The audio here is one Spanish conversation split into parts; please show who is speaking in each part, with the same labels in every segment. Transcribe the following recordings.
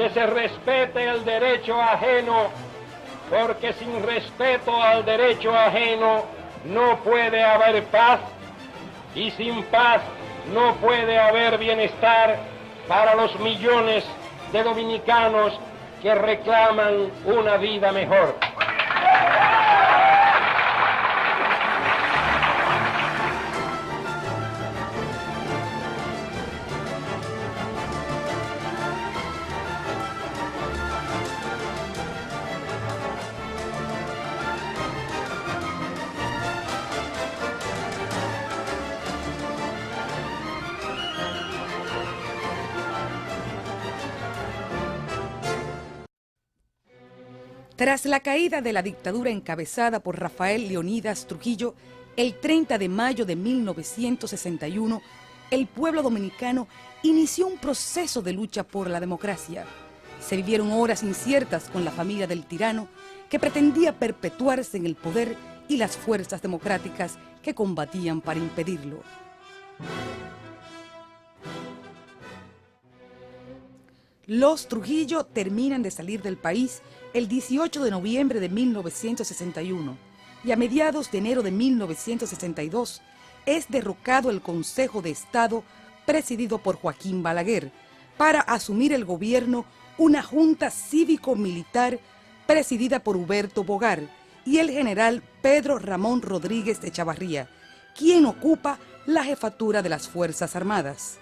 Speaker 1: que se respete el derecho ajeno, porque sin respeto al derecho ajeno no puede haber paz, y sin paz no puede haber bienestar para los millones de dominicanos que reclaman una vida mejor.
Speaker 2: Tras la caída de la dictadura encabezada por Rafael Leónidas Trujillo, el 30 de mayo de 1961, el pueblo dominicano inició un proceso de lucha por la democracia. Se vivieron horas inciertas con la familia del tirano, que pretendía perpetuarse en el poder, y las fuerzas democráticas que combatían para impedirlo. Los Trujillo terminan de salir del país el 18 de noviembre de 1961 y a mediados de enero de 1962 es derrocado el Consejo de Estado presidido por Joaquín Balaguer para asumir el gobierno una junta cívico-militar presidida por Huberto Bogar y el general Pedro Ramón Rodríguez de Chavarría, quien ocupa la jefatura de las Fuerzas Armadas.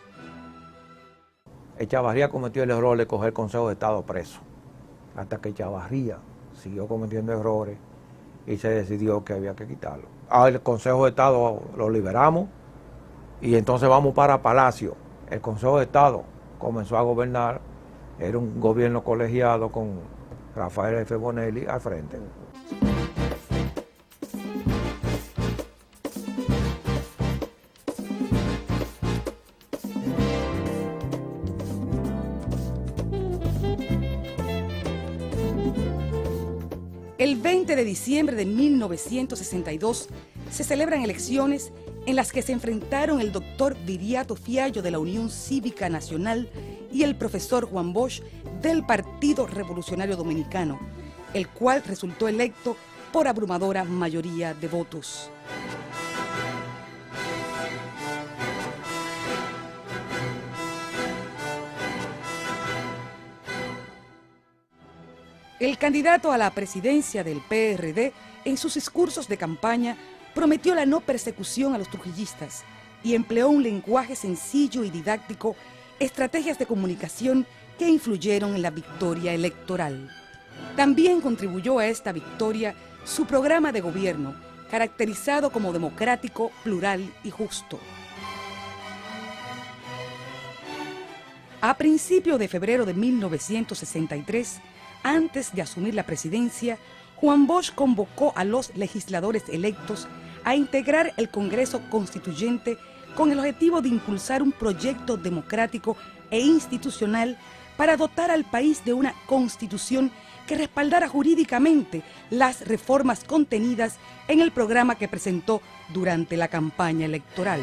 Speaker 3: Chavarría cometió el error de coger el Consejo de Estado preso, hasta que Chavarría siguió cometiendo errores y se decidió que había que quitarlo. Al Consejo de Estado lo liberamos y entonces vamos para Palacio. El Consejo de Estado comenzó a gobernar, era un gobierno colegiado con Rafael F. Bonelli al frente.
Speaker 2: El 20 de diciembre de 1962 se celebran elecciones en las que se enfrentaron el doctor Viriato Fiallo de la Unión Cívica Nacional y el profesor Juan Bosch del Partido Revolucionario Dominicano, el cual resultó electo por abrumadora mayoría de votos. El candidato a la presidencia del PRD, en sus discursos de campaña, prometió la no persecución a los trujillistas y empleó un lenguaje sencillo y didáctico, estrategias de comunicación que influyeron en la victoria electoral. También contribuyó a esta victoria su programa de gobierno, caracterizado como democrático, plural y justo. A principios de febrero de 1963, antes de asumir la presidencia, Juan Bosch convocó a los legisladores electos a integrar el Congreso Constituyente con el objetivo de impulsar un proyecto democrático e institucional para dotar al país de una constitución que respaldara jurídicamente las reformas contenidas en el programa que presentó durante la campaña electoral.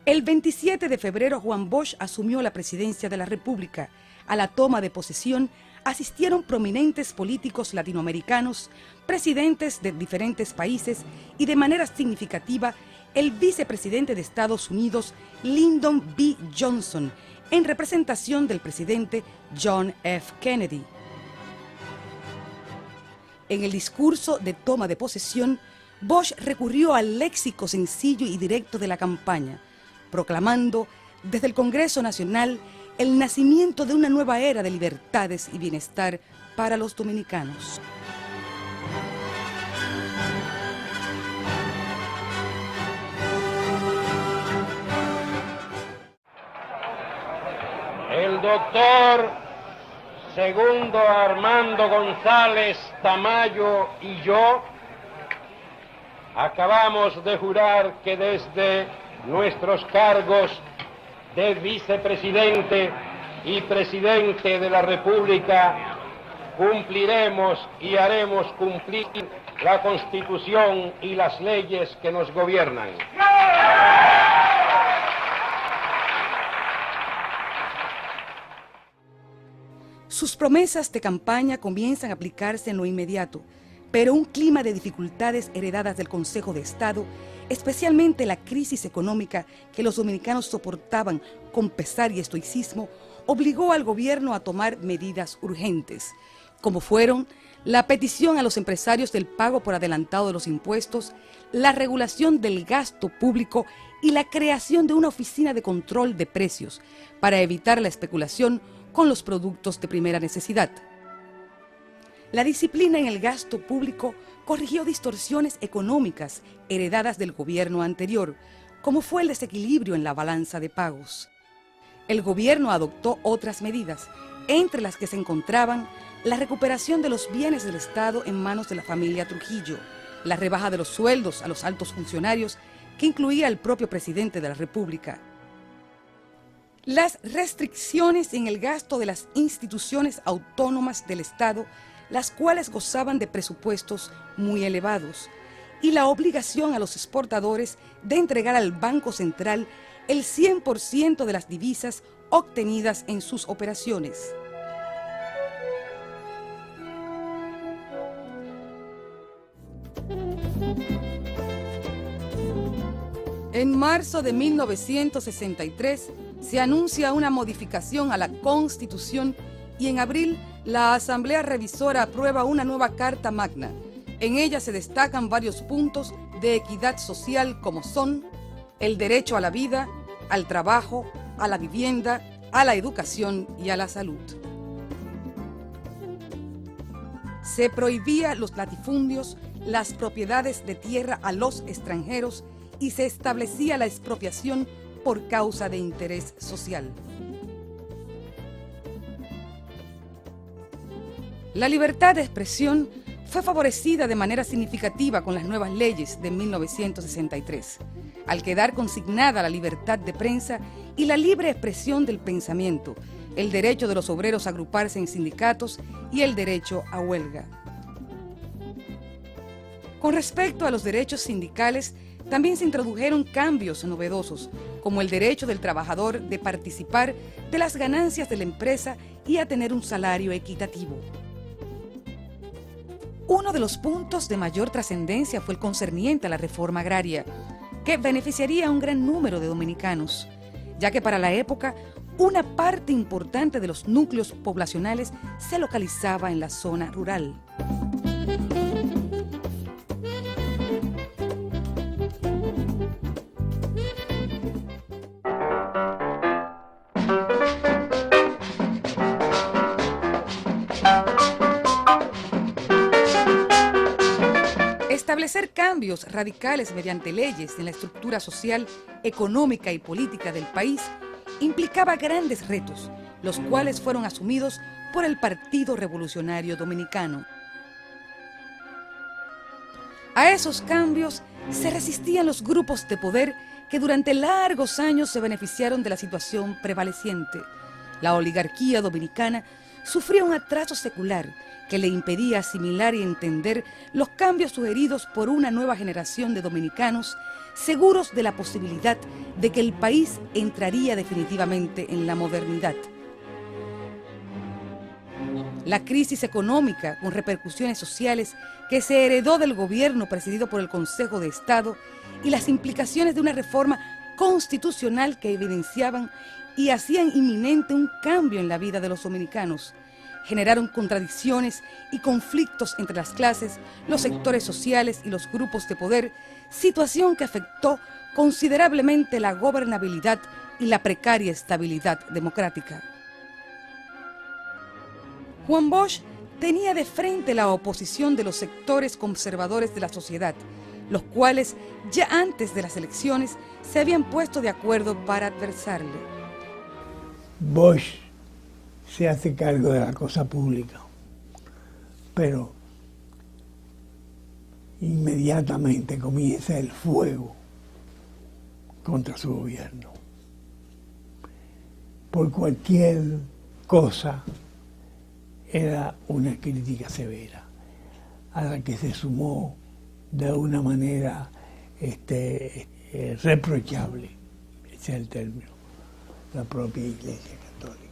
Speaker 2: El 27 de febrero, Juan Bosch asumió la presidencia de la República. A la toma de posesión asistieron prominentes políticos latinoamericanos, presidentes de diferentes países y, de manera significativa, el vicepresidente de Estados Unidos, Lyndon B. Johnson, en representación del presidente John F. Kennedy. En el discurso de toma de posesión, Bosch recurrió al léxico sencillo y directo de la campaña, proclamando desde el Congreso Nacional el nacimiento de una nueva era de libertades y bienestar para los dominicanos.
Speaker 1: El doctor Segundo Armando González Tamayo y yo acabamos de jurar que desde nuestros cargos de vicepresidente y presidente de la República cumpliremos y haremos cumplir la Constitución y las leyes que nos gobiernan.
Speaker 2: Sus promesas de campaña comienzan a aplicarse en lo inmediato, pero un clima de dificultades heredadas del Consejo de Estado, especialmente la crisis económica que los dominicanos soportaban con pesar y estoicismo, obligó al gobierno a tomar medidas urgentes, como fueron la petición a los empresarios del pago por adelantado de los impuestos, la regulación del gasto público y la creación de una oficina de control de precios para evitar la especulación con los productos de primera necesidad. La disciplina en el gasto público corrigió distorsiones económicas heredadas del gobierno anterior, como fue el desequilibrio en la balanza de pagos. El gobierno adoptó otras medidas, entre las que se encontraban la recuperación de los bienes del Estado en manos de la familia Trujillo, la rebaja de los sueldos a los altos funcionarios, que incluía al propio presidente de la República, las restricciones en el gasto de las instituciones autónomas del Estado, las cuales gozaban de presupuestos muy elevados, y la obligación a los exportadores de entregar al Banco Central el 100% de las divisas obtenidas en sus operaciones. En marzo de 1963 se anuncia una modificación a la Constitución y en abril la Asamblea Revisora aprueba una nueva Carta Magna. En ella se destacan varios puntos de equidad social como son el derecho a la vida, al trabajo, a la vivienda, a la educación y a la salud. Se prohibía los latifundios, las propiedades de tierra a los extranjeros y se establecía la expropiación por causa de interés social. La libertad de expresión fue favorecida de manera significativa con las nuevas leyes de 1963, al quedar consignada la libertad de prensa y la libre expresión del pensamiento, el derecho de los obreros a agruparse en sindicatos y el derecho a huelga. Con respecto a los derechos sindicales, también se introdujeron cambios novedosos, como el derecho del trabajador de participar de las ganancias de la empresa y a tener un salario equitativo. Uno de los puntos de mayor trascendencia fue el concerniente a la reforma agraria, que beneficiaría a un gran número de dominicanos, ya que para la época una parte importante de los núcleos poblacionales se localizaba en la zona rural. Establecer cambios radicales mediante leyes en la estructura social, económica y política del país implicaba grandes retos, los cuales fueron asumidos por el Partido Revolucionario Dominicano. A esos cambios se resistían los grupos de poder que durante largos años se beneficiaron de la situación prevaleciente. La oligarquía dominicana sufría un atraso secular que le impedía asimilar y entender los cambios sugeridos por una nueva generación de dominicanos seguros de la posibilidad de que el país entraría definitivamente en la modernidad. La crisis económica con repercusiones sociales que se heredó del gobierno presidido por el Consejo de Estado y las implicaciones de una reforma constitucional que evidenciaban y hacían inminente un cambio en la vida de los dominicanos, generaron contradicciones y conflictos entre las clases, los sectores sociales y los grupos de poder, situación que afectó considerablemente la gobernabilidad y la precaria estabilidad democrática. Juan Bosch tenía de frente la oposición de los sectores conservadores de la sociedad, los cuales ya antes de las elecciones se habían puesto de acuerdo para adversarle.
Speaker 4: Bosch se hace cargo de la cosa pública, pero inmediatamente comienza el fuego contra su gobierno. Por cualquier cosa era una crítica severa, a la que se sumó de una manera reprochable, ese es el término, la propia Iglesia Católica.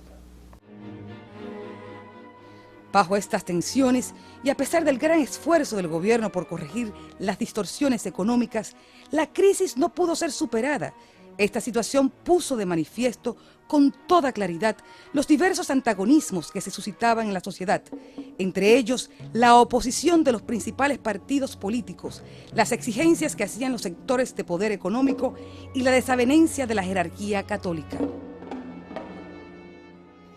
Speaker 2: Bajo estas tensiones y a pesar del gran esfuerzo del gobierno por corregir las distorsiones económicas, la crisis no pudo ser superada. Esta situación puso de manifiesto con toda claridad los diversos antagonismos que se suscitaban en la sociedad, entre ellos la oposición de los principales partidos políticos, las exigencias que hacían los sectores de poder económico y la desavenencia de la jerarquía católica.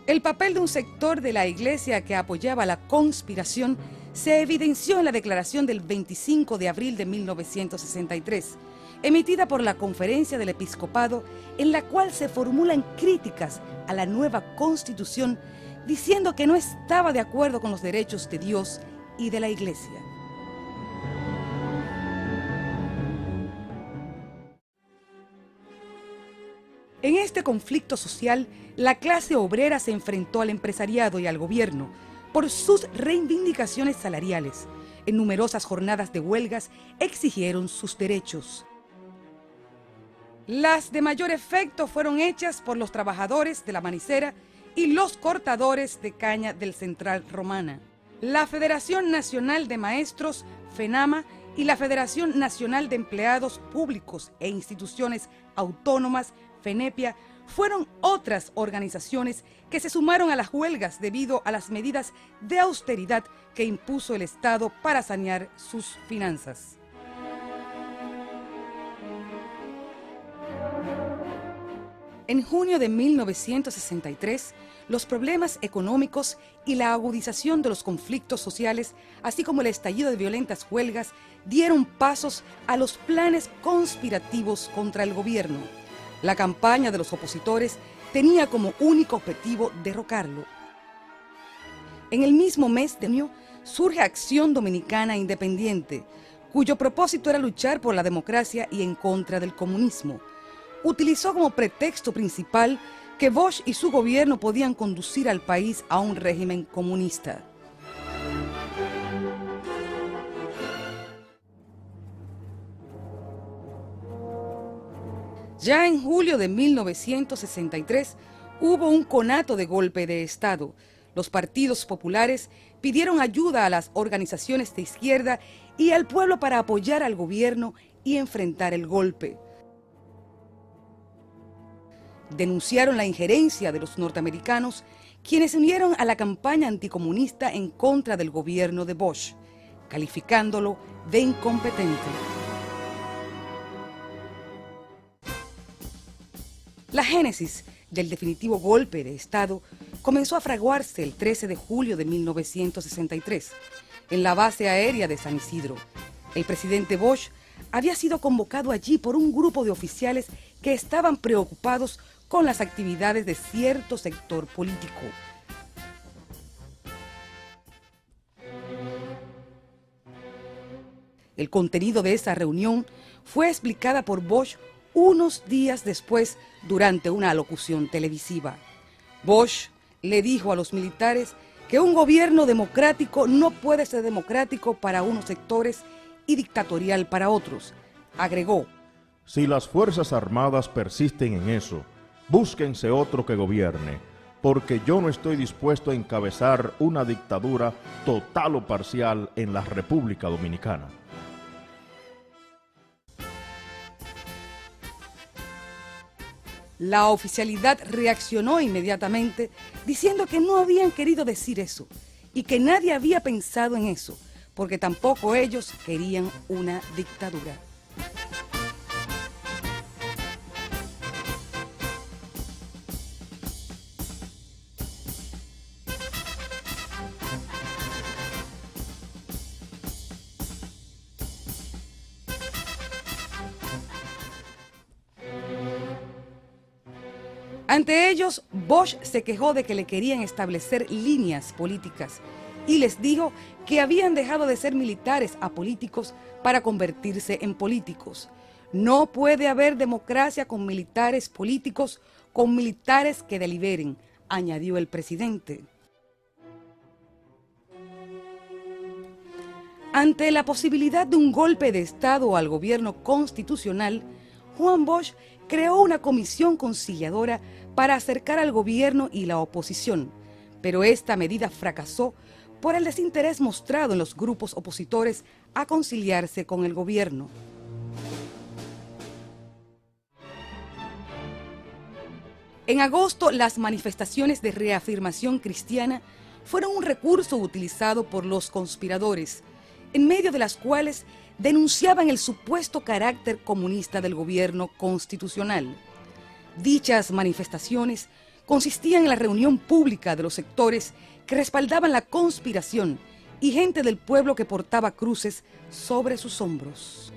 Speaker 2: El papel de un sector de la Iglesia que apoyaba la conspiración se evidenció en la declaración del 25 de abril de 1963, emitida por la Conferencia del Episcopado, en la cual se formulan críticas a la nueva Constitución, diciendo que no estaba de acuerdo con los derechos de Dios y de la Iglesia. En este conflicto social, la clase obrera se enfrentó al empresariado y al gobierno por sus reivindicaciones salariales. En numerosas jornadas de huelgas exigieron sus derechos. Las de mayor efecto fueron hechas por los trabajadores de la manicera y los cortadores de caña del Central Romana. La Federación Nacional de Maestros, FENAMA, y la Federación Nacional de Empleados Públicos e Instituciones Autónomas, FENEPIA, fueron otras organizaciones que se sumaron a las huelgas debido a las medidas de austeridad que impuso el Estado para sanear sus finanzas. En junio de 1963, los problemas económicos y la agudización de los conflictos sociales, así como el estallido de violentas huelgas, dieron pasos a los planes conspirativos contra el gobierno. La campaña de los opositores tenía como único objetivo derrocarlo. En el mismo mes de junio surge Acción Dominicana Independiente, cuyo propósito era luchar por la democracia y en contra del comunismo. Utilizó como pretexto principal que Bosch y su gobierno podían conducir al país a un régimen comunista. Ya en julio de 1963 hubo un conato de golpe de Estado. Los partidos populares pidieron ayuda a las organizaciones de izquierda y al pueblo para apoyar al gobierno y enfrentar el golpe. Denunciaron la injerencia de los norteamericanos, quienes se unieron a la campaña anticomunista en contra del gobierno de Bosch, calificándolo de incompetente. La génesis del definitivo golpe de Estado comenzó a fraguarse el 13 de julio de 1963, en la base aérea de San Isidro. El presidente Bosch había sido convocado allí por un grupo de oficiales que estaban preocupados con las actividades de cierto sector político. El contenido de esa reunión fue explicada por Bosch unos días después durante una alocución televisiva. Bosch le dijo a los militares que un gobierno democrático no puede ser democrático para unos sectores y dictatorial para otros. Agregó:
Speaker 5: si las Fuerzas Armadas persisten en eso, búsquense otro que gobierne, porque yo no estoy dispuesto a encabezar una dictadura total o parcial en la República Dominicana.
Speaker 2: La oficialidad reaccionó inmediatamente diciendo que no habían querido decir eso y que nadie había pensado en eso, porque tampoco ellos querían una dictadura. Ante ellos, Bosch se quejó de que le querían establecer líneas políticas y les dijo que habían dejado de ser militares a políticos para convertirse en políticos. No puede haber democracia con militares políticos, con militares que deliberen, añadió el presidente. Ante la posibilidad de un golpe de Estado al gobierno constitucional, Juan Bosch creó una comisión conciliadora para acercar al gobierno y la oposición, pero esta medida fracasó por el desinterés mostrado en los grupos opositores a conciliarse con el gobierno. En agosto, las manifestaciones de reafirmación cristiana fueron un recurso utilizado por los conspiradores, en medio de las cuales denunciaban el supuesto carácter comunista del gobierno constitucional. Dichas manifestaciones consistían en la reunión pública de los sectores que respaldaban la conspiración y gente del pueblo que portaba cruces sobre sus hombros.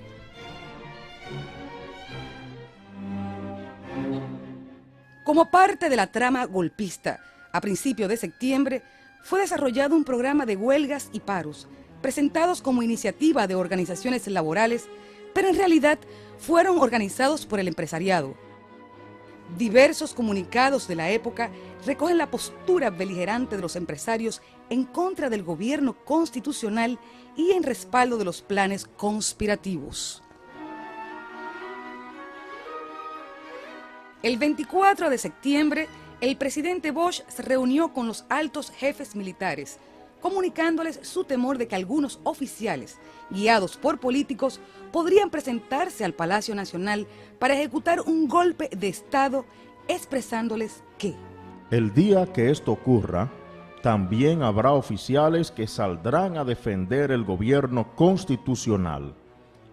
Speaker 2: Como parte de la trama golpista, a principios de septiembre, fue desarrollado un programa de huelgas y paros, presentados como iniciativa de organizaciones laborales, pero en realidad fueron organizados por el empresariado. Diversos comunicados de la época recogen la postura beligerante de los empresarios en contra del gobierno constitucional y en respaldo de los planes conspirativos. El 24 de septiembre, el presidente Bosch se reunió con los altos jefes militares, comunicándoles su temor de que algunos oficiales, guiados por políticos, podrían presentarse al Palacio Nacional para ejecutar un golpe de Estado, expresándoles que
Speaker 5: el día que esto ocurra, también habrá oficiales que saldrán a defender el gobierno constitucional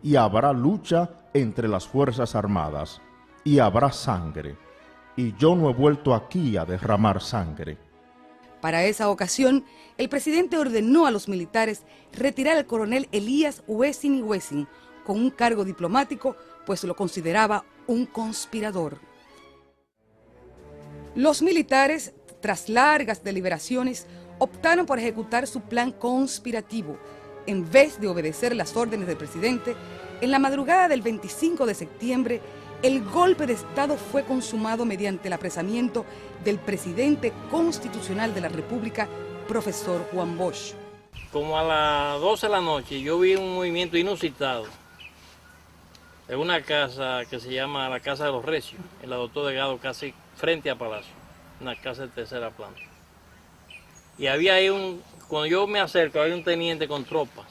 Speaker 5: y habrá lucha entre las Fuerzas Armadas y habrá sangre, y yo no he vuelto aquí a derramar sangre.
Speaker 2: Para esa ocasión, el presidente ordenó a los militares retirar al coronel Elías Wessing Wessing con un cargo diplomático, pues lo consideraba un conspirador. Los militares, tras largas deliberaciones, optaron por ejecutar su plan conspirativo. En vez de obedecer las órdenes del presidente, en la madrugada del 25 de septiembre, el golpe de Estado fue consumado mediante el apresamiento del presidente constitucional de la República, profesor Juan Bosch.
Speaker 6: Como a las 12 de la noche yo vi un movimiento inusitado en una casa que se llama la Casa de los Recios, en la Doctor Delgado, casi frente a Palacio, una casa de tercera planta. Y había ahí cuando yo me acerco, hay un teniente con tropas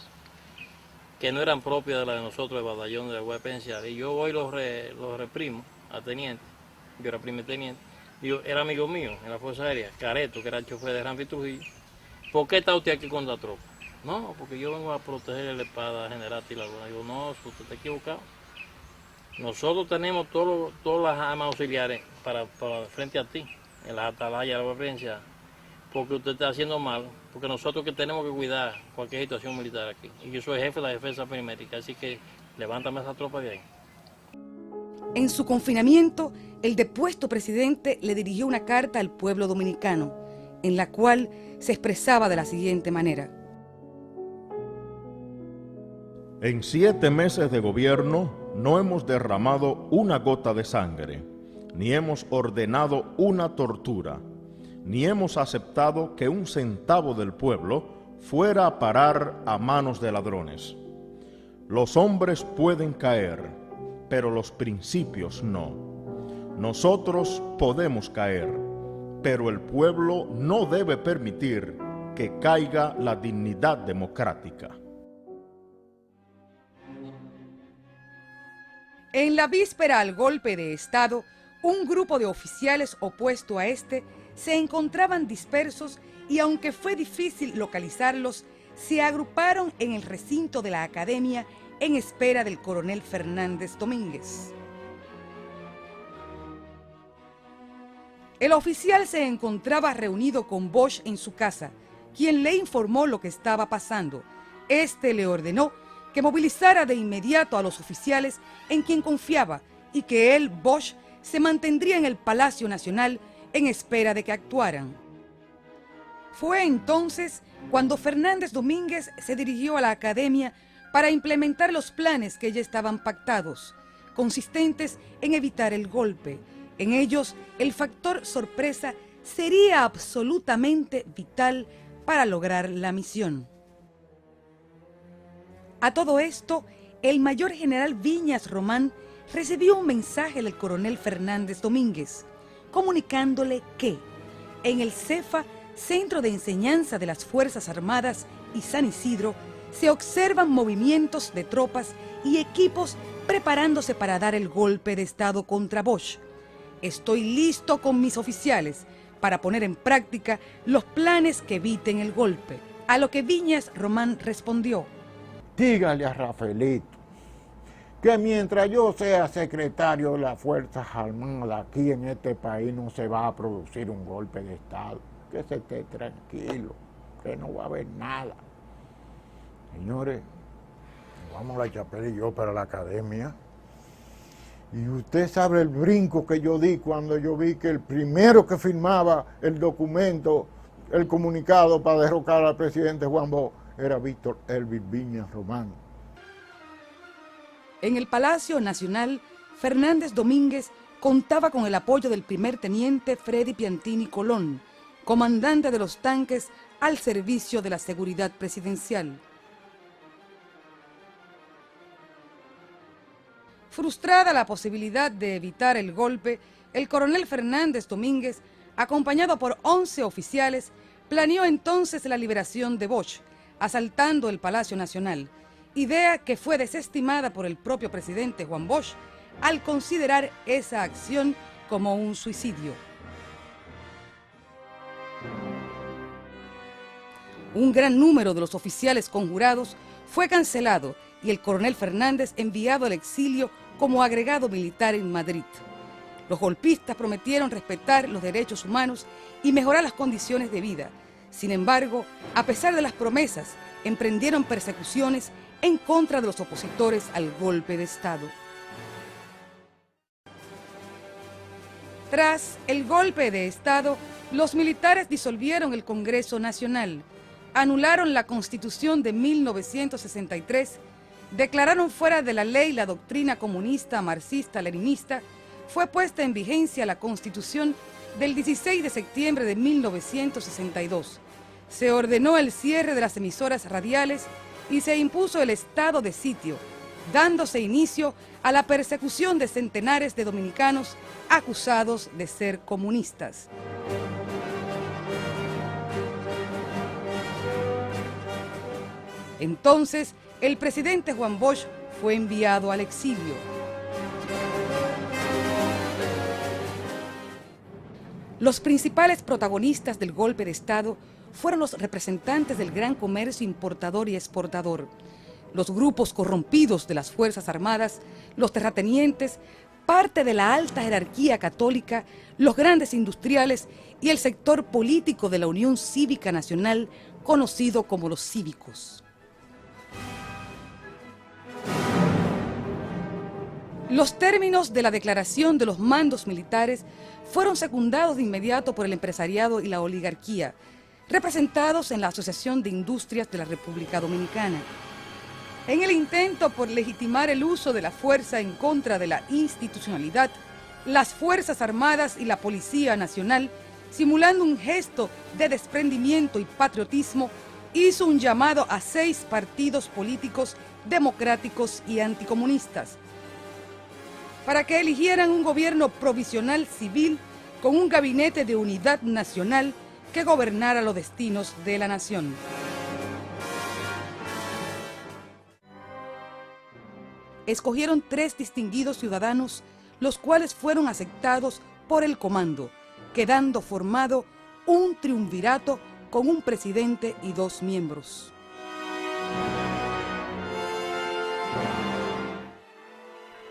Speaker 6: que no eran propias de la de nosotros, el batallón de la Guardia Penitenciaria. Y yo voy y los reprimo al teniente. Yo era primer teniente. Yo era amigo mío en la Fuerza Aérea, Careto, que era el chofer de Ramfi Trujillo. ¿Por qué está usted aquí con la tropa? No, porque yo vengo a proteger la espada general y la luna. Digo, no, usted está equivocado. Nosotros tenemos todas las armas auxiliares para frente a ti, en la atalaya de la Guardia Penitenciaria. Porque usted está haciendo mal, porque nosotros que tenemos que cuidar cualquier situación militar aquí. Y yo soy jefe de la defensa perimétrica, así que levántame esa tropa de ahí.
Speaker 2: En su confinamiento, el depuesto presidente le dirigió una carta al pueblo dominicano, en la cual se expresaba de la siguiente manera.
Speaker 5: En 7 meses de gobierno no hemos derramado una gota de sangre, ni hemos ordenado una tortura, ni hemos aceptado que un centavo del pueblo fuera a parar a manos de ladrones. Los hombres pueden caer, pero los principios no. Nosotros podemos caer, pero el pueblo no debe permitir que caiga la dignidad democrática.
Speaker 2: En la víspera al golpe de Estado, un grupo de oficiales opuesto a este se encontraban dispersos y aunque fue difícil localizarlos, se agruparon en el recinto de la academia en espera del coronel Fernández Domínguez. El oficial se encontraba reunido con Bosch en su casa, quien le informó lo que estaba pasando. Este le ordenó que movilizara de inmediato a los oficiales en quien confiaba y que él, Bosch, se mantendría en el Palacio Nacional en espera de que actuaran. Fue entonces cuando Fernández Domínguez se dirigió a la academia para implementar los planes que ya estaban pactados, consistentes en evitar el golpe. En ellos, el factor sorpresa sería absolutamente vital para lograr la misión. A todo esto, el mayor general Viñas Román recibió un mensaje del coronel Fernández Domínguez, comunicándole que en el Cefa centro de enseñanza de las Fuerzas Armadas, y San Isidro, se observan movimientos de tropas y equipos preparándose para dar el golpe de Estado contra Bosch. Estoy listo con mis oficiales para poner en práctica los planes que eviten el golpe. A lo que Viñas Román respondió:
Speaker 7: dígale a Rafaelito que mientras yo sea secretario de las Fuerzas Armadas aquí en este país no se va a producir un golpe de Estado. Que se esté tranquilo, que no va a haber nada. Señores, vamos la Chapela y yo para la academia. Y usted sabe el brinco que yo di cuando yo vi que el primero que firmaba el documento, el comunicado para derrocar al presidente Juan Bosch, era Víctor Elvis Viñas Román.
Speaker 2: En el Palacio Nacional, Fernández Domínguez contaba con el apoyo del primer teniente Freddy Piantini Colón, comandante de los tanques al servicio de la seguridad presidencial. Frustrada la posibilidad de evitar el golpe, el coronel Fernández Domínguez, acompañado por 11 oficiales, planeó entonces la liberación de Bosch, asaltando el Palacio Nacional, idea que fue desestimada por el propio presidente Juan Bosch al considerar esa acción como un suicidio. Un gran número de los oficiales conjurados fue cancelado y el coronel Fernández enviado al exilio como agregado militar en Madrid. Los golpistas prometieron respetar los derechos humanos y mejorar las condiciones de vida. Sin embargo, a pesar de las promesas, emprendieron persecuciones en contra de los opositores al golpe de Estado. Tras el golpe de Estado, los militares disolvieron el Congreso Nacional, anularon la Constitución de 1963, declararon fuera de la ley la doctrina comunista marxista-leninista, fue puesta en vigencia la Constitución del 16 de septiembre de 1962. Se ordenó el cierre de las emisoras radiales y se impuso el estado de sitio, dándose inicio a la persecución de centenares de dominicanos acusados de ser comunistas. Entonces, el presidente Juan Bosch fue enviado al exilio. Los principales protagonistas del golpe de Estado fueron los representantes del gran comercio importador y exportador, los grupos corrompidos de las Fuerzas Armadas, los terratenientes, parte de la alta jerarquía católica, los grandes industriales y el sector político de la Unión Cívica Nacional, conocido como los cívicos. Los términos de la declaración de los mandos militares fueron secundados de inmediato por el empresariado y la oligarquía, representados en la Asociación de Industrias de la República Dominicana. En el intento por legitimar el uso de la fuerza en contra de la institucionalidad, las Fuerzas Armadas y la Policía Nacional, simulando un gesto de desprendimiento y patriotismo, hizo un llamado a 6 partidos políticos democráticos y anticomunistas para que eligieran un gobierno provisional civil con un gabinete de unidad nacional que gobernara los destinos de la nación. Escogieron 3 distinguidos ciudadanos, los cuales fueron aceptados por el comando, quedando formado un triunvirato con un presidente y 2 miembros.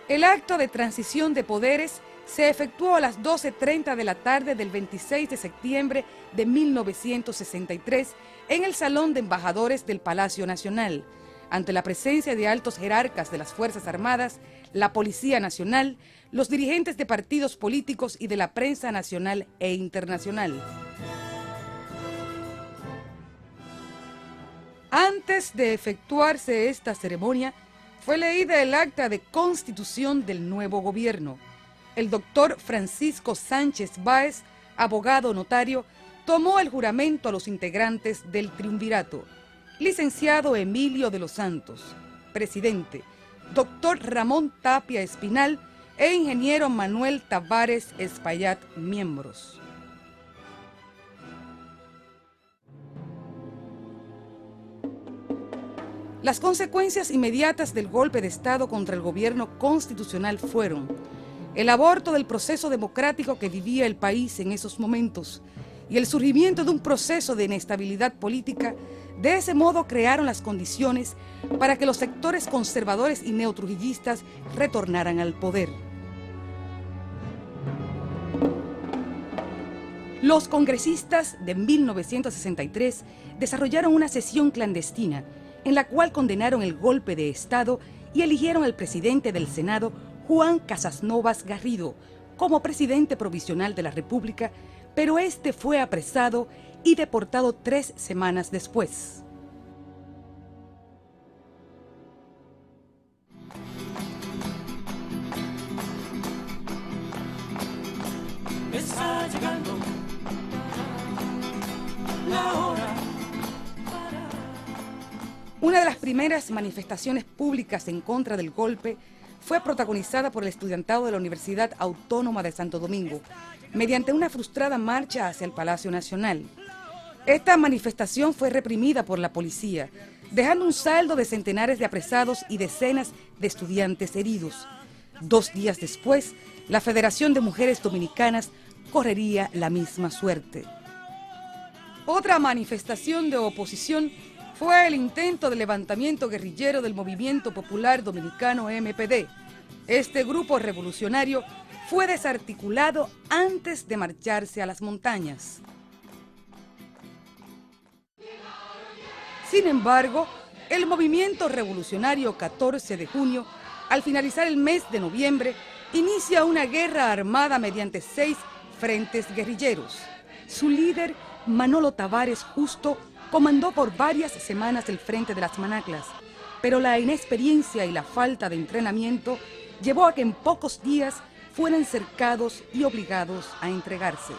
Speaker 2: El acto de transición de poderes se efectuó a las 12:30 de la tarde del 26 de septiembre de 1963 en el Salón de Embajadores del Palacio Nacional, ante la presencia de altos jerarcas de las Fuerzas Armadas, la Policía Nacional, los dirigentes de partidos políticos y de la prensa nacional e internacional. Antes de efectuarse esta ceremonia, fue leída el acta de constitución del nuevo gobierno. El doctor Francisco Sánchez Báez, abogado notario, tomó el juramento a los integrantes del triunvirato. Licenciado Emilio de los Santos, presidente, doctor Ramón Tapia Espinal e ingeniero Manuel Tavares Espaillat, miembros. Las consecuencias inmediatas del golpe de Estado contra el gobierno constitucional fueron el aborto del proceso democrático que vivía el país en esos momentos y el surgimiento de un proceso de inestabilidad política. De ese modo crearon las condiciones para que los sectores conservadores y neotrujillistas retornaran al poder. Los congresistas de 1963 desarrollaron una sesión clandestina en la cual condenaron el golpe de Estado y eligieron al presidente del Senado, Juan Casas Novas Garrido, como presidente provisional de la República, pero este fue apresado y deportado 3 semanas después.
Speaker 8: Está llegando la hora.
Speaker 2: Una de las primeras manifestaciones públicas en contra del golpe fue protagonizada por el estudiantado de la Universidad Autónoma de Santo Domingo, mediante una frustrada marcha hacia el Palacio Nacional. Esta manifestación fue reprimida por la policía, dejando un saldo de centenares de apresados y decenas de estudiantes heridos. 2 días después, la Federación de Mujeres Dominicanas correría la misma suerte. Otra manifestación de oposición fue el intento de levantamiento guerrillero del Movimiento Popular Dominicano MPD. Este grupo revolucionario fue desarticulado antes de marcharse a las montañas. Sin embargo, el movimiento revolucionario 14 de junio, al finalizar el mes de noviembre, inicia una guerra armada mediante 6 frentes guerrilleros. Su líder, Manolo Tavares Justo, comandó por varias semanas el Frente de las Manaclas, pero la inexperiencia y la falta de entrenamiento llevó a que en pocos días fueran cercados y obligados a entregarse.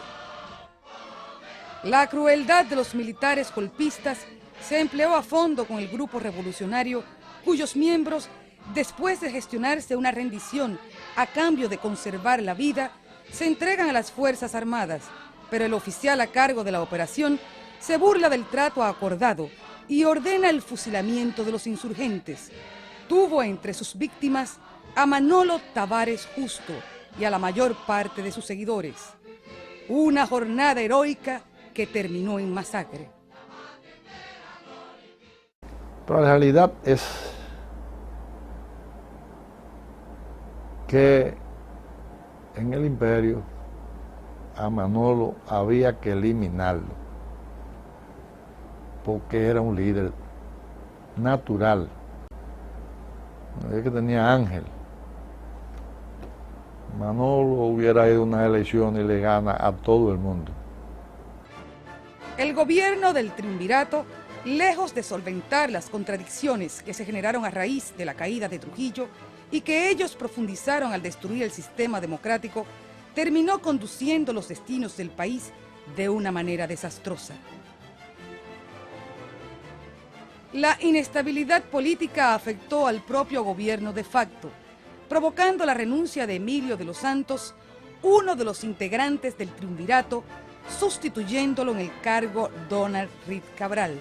Speaker 2: La crueldad de los militares golpistas se empleó a fondo con el grupo revolucionario, cuyos miembros, después de gestionarse una rendición a cambio de conservar la vida, se entregan a las Fuerzas Armadas, pero el oficial a cargo de la operación se burla del trato acordado y ordena el fusilamiento de los insurgentes. Tuvo entre sus víctimas a Manolo Tavares Justo y a la mayor parte de sus seguidores. Una jornada heroica que terminó en masacre.
Speaker 9: Pero la realidad es que en el imperio a Manolo había que eliminarlo, porque era un líder natural, no que tenía ángel. Manolo hubiera ido a una elección y le gana a todo el mundo.
Speaker 2: El gobierno del triunvirato, lejos de solventar las contradicciones que se generaron a raíz de la caída de Trujillo y que ellos profundizaron al destruir el sistema democrático, terminó conduciendo los destinos del país de una manera desastrosa. La inestabilidad política afectó al propio gobierno de facto, provocando la renuncia de Emilio de los Santos, uno de los integrantes del triunvirato, sustituyéndolo en el cargo Donald Reed Cabral.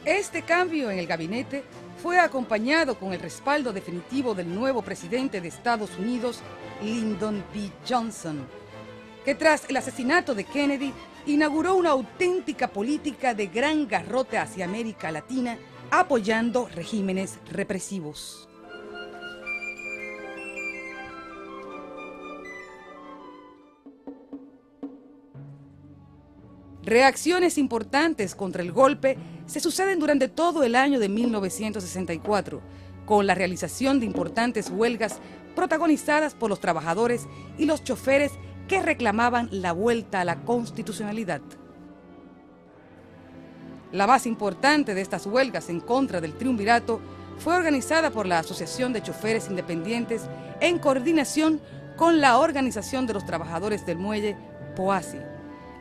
Speaker 2: Este cambio en el gabinete fue acompañado con el respaldo definitivo del nuevo presidente de Estados Unidos, Lyndon B. Johnson, que tras el asesinato de Kennedy inauguró una auténtica política de gran garrote hacia América Latina, apoyando regímenes represivos. Reacciones importantes contra el golpe se suceden durante todo el año de 1964, con la realización de importantes huelgas protagonizadas por los trabajadores y los choferes que reclamaban la vuelta a la constitucionalidad. La más importante de estas huelgas en contra del triunvirato fue organizada por la Asociación de Choferes Independientes en coordinación con la Organización de los Trabajadores del Muelle, POASI.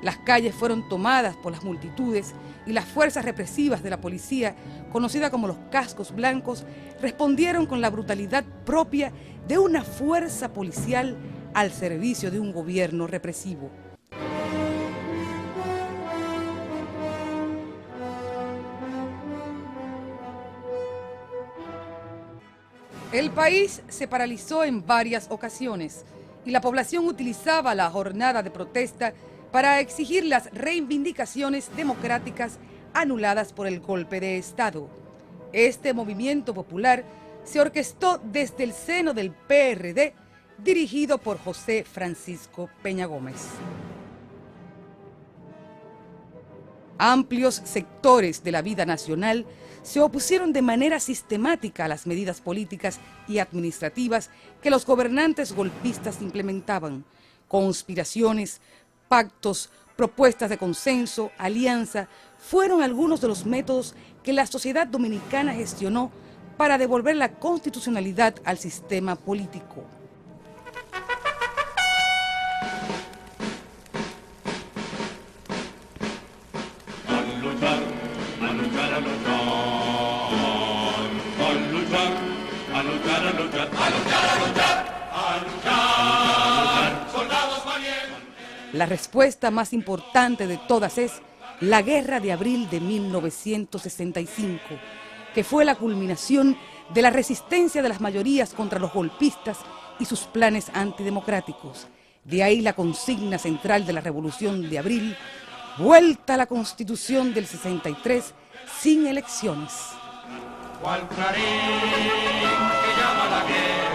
Speaker 2: Las calles fueron tomadas por las multitudes y las fuerzas represivas de la policía, conocida como los cascos blancos, respondieron con la brutalidad propia de una fuerza policial al servicio de un gobierno represivo. El país se paralizó en varias ocasiones y la población utilizaba la jornada de protesta para exigir las reivindicaciones democráticas anuladas por el golpe de Estado. Este movimiento popular se orquestó desde el seno del PRD, dirigido por José Francisco Peña Gómez. Amplios sectores de la vida nacional se opusieron de manera sistemática a las medidas políticas y administrativas que los gobernantes golpistas implementaban. Conspiraciones, pactos, propuestas de consenso, alianza, fueron algunos de los métodos que la sociedad dominicana gestionó para devolver la constitucionalidad al sistema político. La respuesta más importante de todas es la Guerra de Abril de 1965, que fue la culminación de la resistencia de las mayorías contra los golpistas y sus planes antidemocráticos. De ahí la consigna central de la Revolución de Abril: vuelta a la Constitución del 63 sin elecciones.
Speaker 8: Cual clarín que llama la guerra.